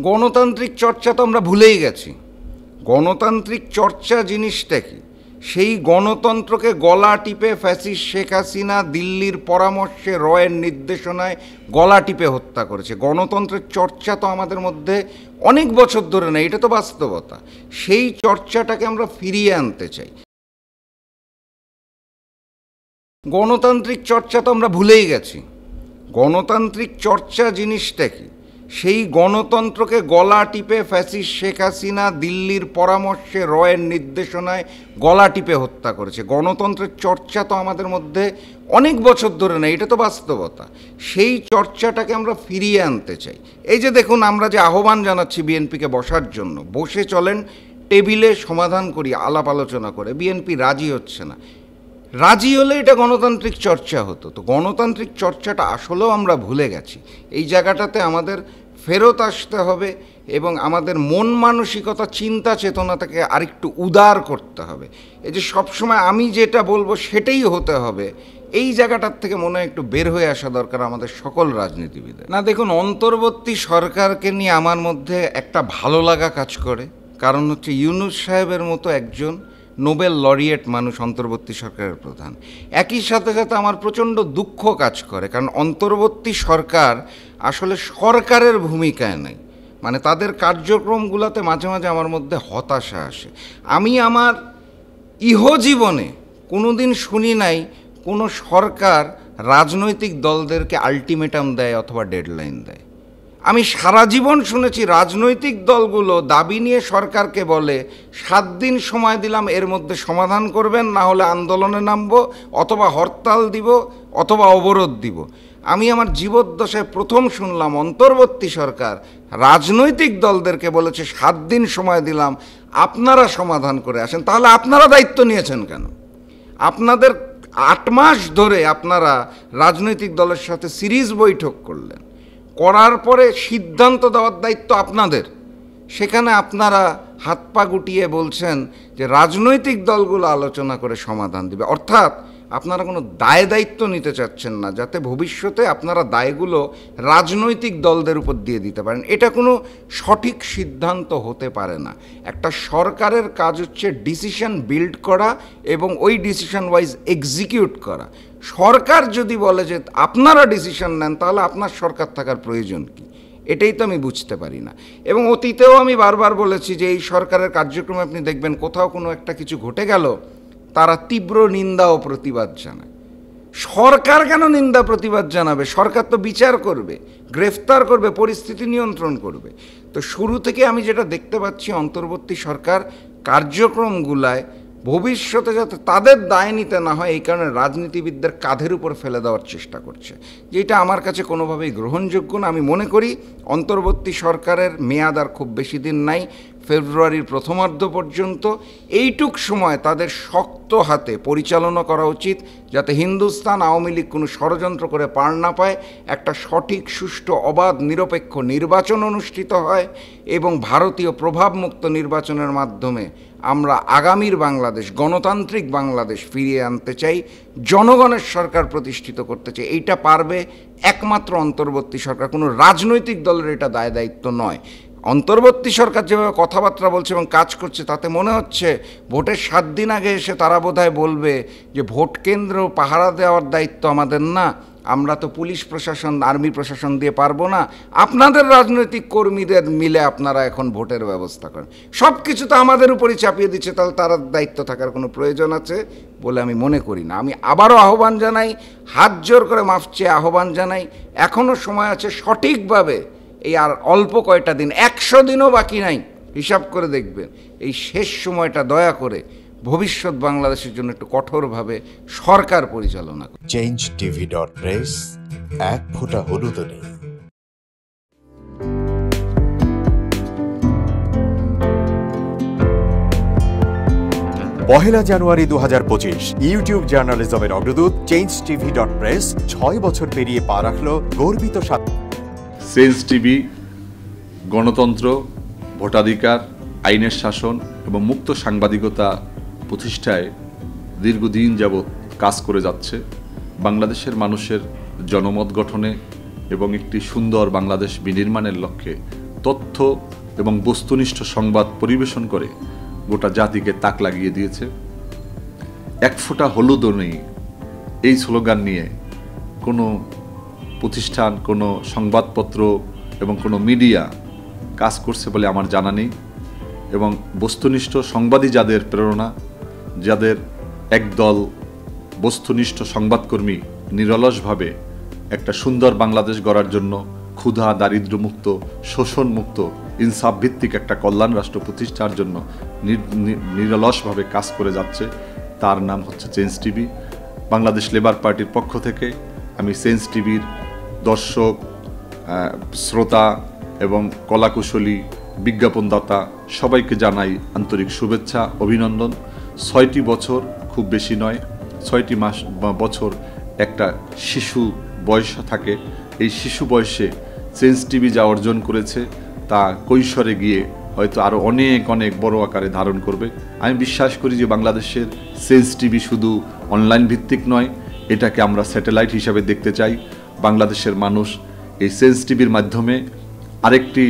গণতান্ত্রিক চর্চা তো আমরা ভুলেই গেছি। গণতান্ত্রিক চর্চা জিনিসটা কি? সেই গণতন্ত্রকে গলা টিপে ফ্যাসিস্ট শেখ হাসিনা দিল্লির পরামর্শে রয়ের নির্দেশনায় গলা টিপে হত্যা করেছে। গণতন্ত্রের চর্চা তো আমাদের মধ্যে অনেক বছর ধরে নেই, এটা তো বাস্তবতা। সেই চর্চাটাকে আমরা ফিরিয়ে আনতে চাই। গণতান্ত্রিক চর্চা তো আমরা ভুলেই গেছি। গণতান্ত্রিক চর্চা জিনিসটা কি? সেই গণতন্ত্রকে গলা টিপে ফ্যাসিস্ট শেখ হাসিনা দিল্লির পরামর্শে রয়ের নির্দেশনায় গলা টিপে হত্যা করেছে। গণতন্ত্রের চর্চা তো আমাদের মধ্যে অনেক বছর ধরে নেই, এটা তো বাস্তবতা। সেই চর্চাটাকে আমরা ফিরিয়ে আনতে চাই। এই যে দেখুন, আমরা যে আহ্বান জানাচ্ছি বিএনপিকে বসার জন্য, বসে চলেন টেবিলে সমাধান করি আলাপ আলোচনা করে। বিএনপি রাজি হচ্ছে না। রাজি হলে এটা গণতান্ত্রিক চর্চা হতো। তো গণতান্ত্রিক চর্চাটা আসলেও আমরা ভুলে গেছি। এই জায়গাটাতে আমাদের ফেরত আসতে হবে এবং আমাদের মন মানসিকতা, চিন্তা চেতনাটাকে আরেকটু উদার করতে হবে। এই যে সবসময় আমি যেটা বলবো সেটাই হতে হবে, এই জায়গাটার থেকে মনে হয় একটু বের হয়ে আসা দরকার আমাদের সকল রাজনীতিবিদের। না দেখুন, অন্তর্বর্তী সরকারকে নিয়ে আমার মধ্যে একটা ভালো লাগা কাজ করে। কারণ হচ্ছে ইউনূস সাহেবের মতো একজন নোবেল লরিয়েট মানুষ অন্তর্বর্তী সরকারের প্রধান। একই সাথে সাথে আমার প্রচণ্ড দুঃখ কাজ করে, কারণ অন্তর্বর্তী সরকার আসলে সরকারের ভূমিকায় নেই। মানে তাদের কার্যক্রমগুলোতে মাঝে মাঝে আমার মধ্যে হতাশা আসে। আমি আমার ইহজীবনে কোনোদিন শুনি নাই কোনো সরকার রাজনৈতিক দলদেরকে আলটিমেটাম দেয় অথবা ডেডলাইন দেয়। আমি সারা জীবন শুনেছি রাজনৈতিক দলগুলো দাবি নিয়ে সরকারকে বলে 7 দিন সময় দিলাম, এর মধ্যে সমাধান করবেন, না হলে আন্দোলনে নামবো, অথবা হরতাল দিব, অথবা অবরোধ দিব। আমি আমার জীবদ্দশায় প্রথম শুনলাম অন্তর্বর্তী সরকার রাজনৈতিক দলদেরকে বলেছে 7 দিন সময় দিলাম, আপনারা সমাধান করে আসেন। তাহলে আপনারা দায়িত্ব নিয়েছেন কেন? আপনাদের 8 মাস ধরে আপনারা রাজনৈতিক দলের সাথে সিরিজ বৈঠক করলেন, করার পরে সিদ্ধান্ত দেওয়ার দায়িত্ব আপনাদের। সেখানে আপনারা হাত পা গুটিয়ে বলছেন যে রাজনৈতিক দলগুলো আলোচনা করে সমাধান দিবে। অর্থাৎ আপনারা কোনো দায় দায়িত্ব নিতে চাচ্ছেন না, যাতে ভবিষ্যতে আপনারা দায়গুলো রাজনৈতিক দলদের উপর দিয়ে দিতে পারেন। এটা কোনো সঠিক সিদ্ধান্ত হতে পারে না। একটা সরকারের কাজ হচ্ছে ডিসিশন বিল্ড করা এবং ওই ডিসিশন ওয়াইজ এক্সিকিউট করা। সরকার যদি বলে যে আপনারা ডিসিশন নেন, তাহলে আপনার সরকার থাকার প্রয়োজন কি? এটাই তো আমি বুঝতে পারি না। এবং অতীতেও আমি বারবার বলেছি যে এই সরকারের কার্যক্রমে আপনি দেখবেন কোথাও কোনো একটা কিছু ঘটে গেল, তারা তীব্র নিন্দা ও প্রতিবাদ জানায়। সরকার কেন নিন্দা প্রতিবাদ জানাবে? সরকার তো বিচার করবে, গ্রেফতার করবে, পরিস্থিতি নিয়ন্ত্রণ করবে। তো শুরু থেকে আমি যেটা দেখতে পাচ্ছি, অন্তর্বর্তী সরকার কার্যক্রমগুলায় ভবিষ্যতে যাতে তাদের দায় নিতে না হয়, এই কারণে রাজনীতিবিদদের কাঁধের উপর ফেলে দেওয়ার চেষ্টা করছে, যেটা আমার কাছে কোনোভাবেই গ্রহণযোগ্য না। আমি মনে করি অন্তর্বর্তী সরকারের মেয়াদ আর খুব বেশি দিন নাই, ফেব্রুয়ারির প্রথমার্ধ পর্যন্ত। এইটুক সময় তাদের শক্ত হাতে পরিচালনা করা উচিত, যাতে হিন্দুস্তান আওয়ামী লীগ কোনো ষড়যন্ত্র করে পার না পায়, একটা সঠিক, সুষ্ঠু, অবাধ, নিরপেক্ষ নির্বাচন অনুষ্ঠিত হয় এবং ভারতীয় প্রভাবমুক্ত নির্বাচনের মাধ্যমে আমরা আগামীর বাংলাদেশ, গণতান্ত্রিক বাংলাদেশ ফিরিয়ে আনতে চাই, জনগণের সরকার প্রতিষ্ঠিত করতে চাই। এইটা পারবে একমাত্র অন্তর্বর্তী সরকার। কোনো রাজনৈতিক দলের এটা দায় দায়িত্ব নয়। অন্তর্বর্তী সরকার যেভাবে কথাবার্তা বলছে এবং কাজ করছে, তাতে মনে হচ্ছে ভোটের 7 দিন আগে এসে তারা বোধহয় বলবে যে ভোট কেন্দ্র পাহারা দেওয়ার দায়িত্ব আমাদের না, আমরা তো পুলিশ প্রশাসন, আর্মি প্রশাসন দিয়ে পারবো না, আপনাদের রাজনৈতিক কর্মীদের মিলে আপনারা এখন ভোটের ব্যবস্থা করেন। সব কিছু তো আমাদের উপরই চাপিয়ে দিচ্ছে, তাহলে তার দায়িত্ব থাকার কোনো প্রয়োজন আছে বলে আমি মনে করি না। আমি আবারও আহ্বান জানাই, হাত জোর করে মাফ চেয়ে আহ্বান জানাই, এখনও সময় আছে সঠিকভাবে। এই আর অল্প কয়টা দিন, 100 দিনও বাকি নাই, হিসাব করে দেখবেন। এই শেষ সময়টা দয়া করে ভবিষ্যৎ বাংলাদেশের জন্য একটু কঠোরভাবে সরকার পরিচালনা করে। changetv.press, এক ফোঁটা হলুদও নেই। পহেলা জানুয়ারি 2025 ইউটিউব জার্নালিজমের অগ্রদূত changetv.press 6 বছর পেরিয়ে পা রাখল গর্বিত চেঞ্জ টিভি গণতন্ত্র, ভোটাধিকার, আইনের শাসন এবং মুক্ত সাংবাদিকতা প্রতিষ্ঠায় দীর্ঘদিন যাবৎ কাজ করে যাচ্ছে। বাংলাদেশের মানুষের জনমত গঠনে এবং একটি সুন্দর বাংলাদেশ বিনির্মাণের লক্ষ্যে তথ্য এবং বস্তুনিষ্ঠ সংবাদ পরিবেশন করে গোটা জাতিকে তাক লাগিয়ে দিয়েছে। এক ফোঁটা হলুদও নেই এই স্লোগান নিয়ে কোনো প্রতিষ্ঠান, কোনো সংবাদপত্র এবং কোনো মিডিয়া কাজ করছে বলে আমার জানা নেই। এবং বস্তুনিষ্ঠ সংবাদই যাদের প্রেরণা, যাদের একদল বস্তুনিষ্ঠ সংবাদকর্মী নিরলসভাবে একটা সুন্দর বাংলাদেশ গড়ার জন্য ক্ষুধা, দারিদ্র্যমুক্ত, শোষণমুক্ত, ইনসাফ ভিত্তিক একটা কল্যাণ রাষ্ট্র প্রতিষ্ঠার জন্য নিরলসভাবে কাজ করে যাচ্ছে, তার নাম হচ্ছে চেঞ্জ টিভি। বাংলাদেশ লেবার পার্টির পক্ষ থেকে আমি চেঞ্জ টিভির দর্শক, শ্রোতা এবং কলাকুশলী, বিজ্ঞাপনদাতা সবাইকে জানাই আন্তরিক শুভেচ্ছা, অভিনন্দন। 6টি বছর খুব বেশি নয়, 6টি মাস বা বছর একটা শিশু বয়স থাকে। এই শিশু বয়সে চেঞ্জ টিভি যা অর্জন করেছে তা কৈশোরে গিয়ে হয়তো আরও অনেক অনেক বড় আকারে ধারণ করবে। আমি বিশ্বাস করি যে বাংলাদেশের চেঞ্জ টিভি শুধু অনলাইন ভিত্তিক নয়, এটাকে আমরা স্যাটেলাইট হিসাবে দেখতে চাই। বাংলাদেশের মানুষ এই চেঞ্জ টিভির মাধ্যমে আরেকটি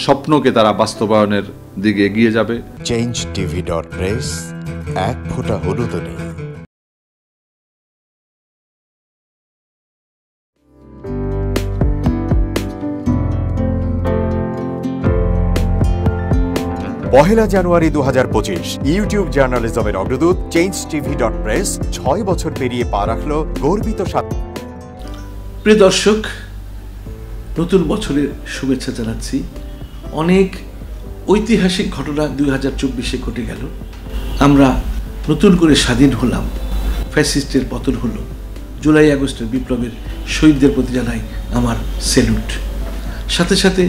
স্বপ্নকে তারা বাস্তবায়নের দিকে এগিয়ে যাবে। changetv.press, এক ফোঁটা হলুদও নেই। পহেলা জানুয়ারি 2025 ইউটিউব জার্নালিজমের অগ্রদূত changetv.press 6 বছর পেরিয়ে পা রাখল গর্বিত প্রিয় দর্শক, নতুন বছরের শুভেচ্ছা জানাচ্ছি। অনেক ঐতিহাসিক ঘটনা 2024-এ ঘটে গেল। আমরা নতুন করে স্বাধীন হলাম, ফ্যাসিস্টের পতন হলো, জুলাই আগস্টের বিপ্লবের শহীদদের প্রতি জানাই আমার স্যালুট। সাথে সাথে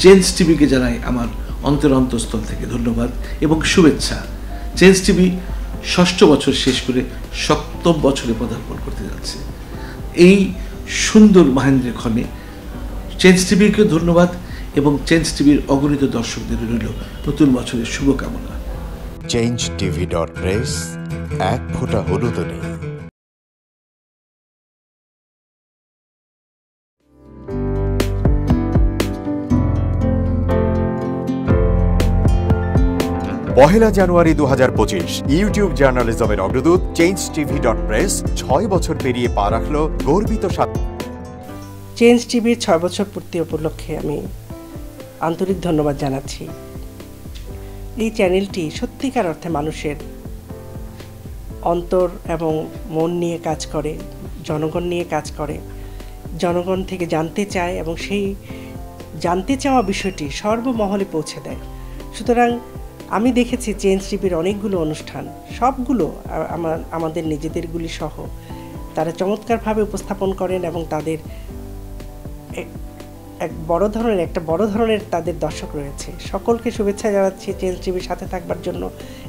চেঞ্জ টিভিকে জানাই আমার অন্তরস্থল থেকে ধন্যবাদ এবং শুভেচ্ছা। চেঞ্জ টিভি 6ষ্ঠ বছর শেষ করে 7ম বছরে পদার্পণ করতে যাচ্ছে। এই সুন্দর মহেন্দ্রের ক্ষণে চেঞ্জ টিভিকে ধন্যবাদ এবং চেঞ্জ টিভির অগণিত দর্শকদের রইল নতুন বছরের শুভকামনা। changetv.press, এক ফোঁটা হলুদও নেই। পহেলা জানুয়ারি 2025 ইউটিউব জার্নালিজমের অগ্রদূত changetv.press 6 বছর পেরিয়ে পা রাখল গর্বিত চেঞ্জ টিভির 6 বছর পূর্তি উপলক্ষে আমি আন্তরিক ধন্যবাদ জানাচ্ছি। এই চ্যানেলটি সত্যিকার অর্থে মানুষের অন্তর এবং মন নিয়ে কাজ করে, জনগণ নিয়ে কাজ করে, জনগণ থেকে জানতে চায় এবং সেই জানতে চাওয়া বিষয়টি সর্বমহলে পৌঁছে দেয়। সুতরাং আমি দেখেছি চেঞ্জ টিভির অনেকগুলো অনুষ্ঠান, সবগুলো আমাদের নিজেদেরগুলি সহ তারা চমৎকারভাবে উপস্থাপন করেন এবং তাদের একটা বড় ধরনের তাদের দর্শক রয়েছে। সকলকে শুভেচ্ছা জানাচ্ছি চেঞ্জ টিভির সাথে থাকবার জন্য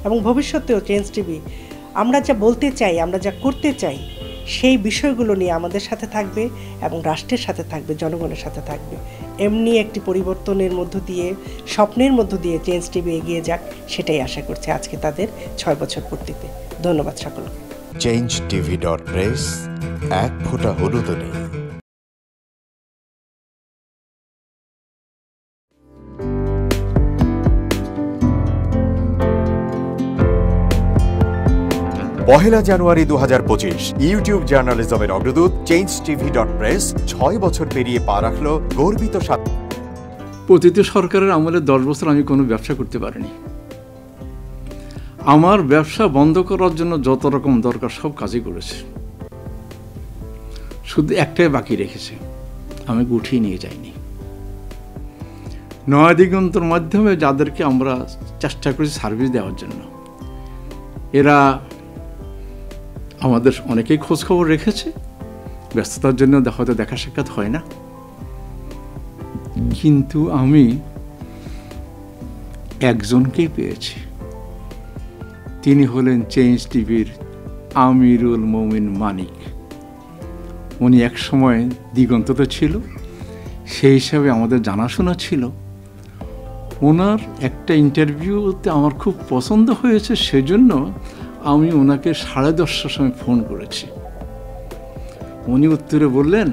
এবং ভবিষ্যতেও চেঞ্জ টিভি আমরা যা বলতে চাই, আমরা যা করতে চাই সেই বিষয়গুলো নিয়ে আমাদের সাথে থাকবে এবং রাষ্ট্রের সাথে থাকবে, জনগণের সাথে থাকবে। এমনি একটি পরিবর্তনের মধ্য দিয়ে, স্বপ্নের মধ্য দিয়ে চেঞ্জ টিভি এগিয়ে যাক, সেটাই আশা করছি আজকে তাদের 6 বছর পূর্তিতে। ধন্যবাদ সকলকে। changetv.press, এক ফোঁটা হলুদও নেই। পহেলা জানুয়ারি 2025 ইউটিউব জার্নালিজমের অগ্রদূত changetv.press 6 বছর পেরিয়ে পা রাখল গর্বিত প্রতিটি সরকারের আমলে 10 বছর আমি কোনো ব্যবসা করতে পারিনি। আমার ব্যবসা বন্ধ করার জন্য যত রকম দরকার সব কাজই করেছে, শুধু একটাই বাকি রেখেছে, আমি গুটিয়ে নিয়ে যাইনি। নয়া দিগন্তর মাধ্যমে যাদেরকে আমরা চেষ্টা করেছি সার্ভিস দেওয়ার জন্য, এরা আমাদের অনেকেই খোঁজখবর রেখেছে, ব্যস্ততার জন্য হয়তো দেখা সাক্ষাৎ হয় না, কিন্তু আমি একজনকেই পেয়েছি। তিনি হলেন চেঞ্জ টিভির আমিরুল মমিন মানিক। উনি এক সময় দিগন্ততে ছিল, সেই হিসাবে আমাদের জানাশোনা ছিল। ওনার একটা ইন্টারভিউতে আমার খুব পছন্দ হয়েছে, সেজন্য আমি ওনাকে 10:30টার সময় ফোন করেছি। উনি উত্তরে বললেন,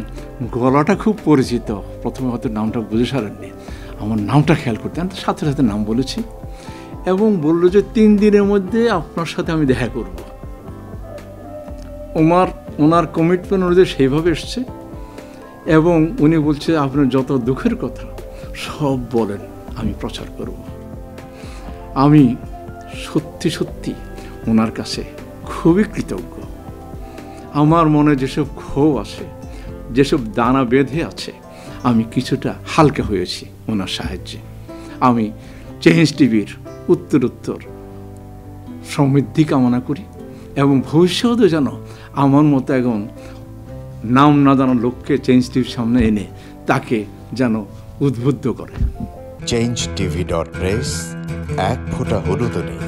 গলাটা খুব পরিচিত, প্রথমে হয়তো নামটা বুঝে সারেননি। আমার নামটা খেয়াল করতে, আমি সাথে সাথে নাম বলেছি এবং বললো যে 3 দিনের মধ্যে আপনার সাথে আমি দেখা করব। ওনার কমিটমেন্ট অনুযায়ী সেইভাবে এসছে এবং উনি বলছে আপনার যত দুঃখের কথা সব বলেন, আমি প্রচার করব। আমি সত্যি সত্যি ওনার কাছে খুবই কৃতজ্ঞ। আমার মনে যেসব ক্ষোভ আছে, যেসব দানা বেঁধে আছে, আমি কিছুটা হালকা হয়েছি ওনার সাহায্যে। আমি চেঞ্জ টিভির উত্তরোত্তর সমৃদ্ধি কামনা করি এবং ভবিষ্যতে যেন আমার মতো একজন নাম না জানা লোককে চেঞ্জ টিভির সামনে এনে তাকে যেন উদ্বুদ্ধ করে। changetv.press, এক ফোঁটা হলুদও নেই।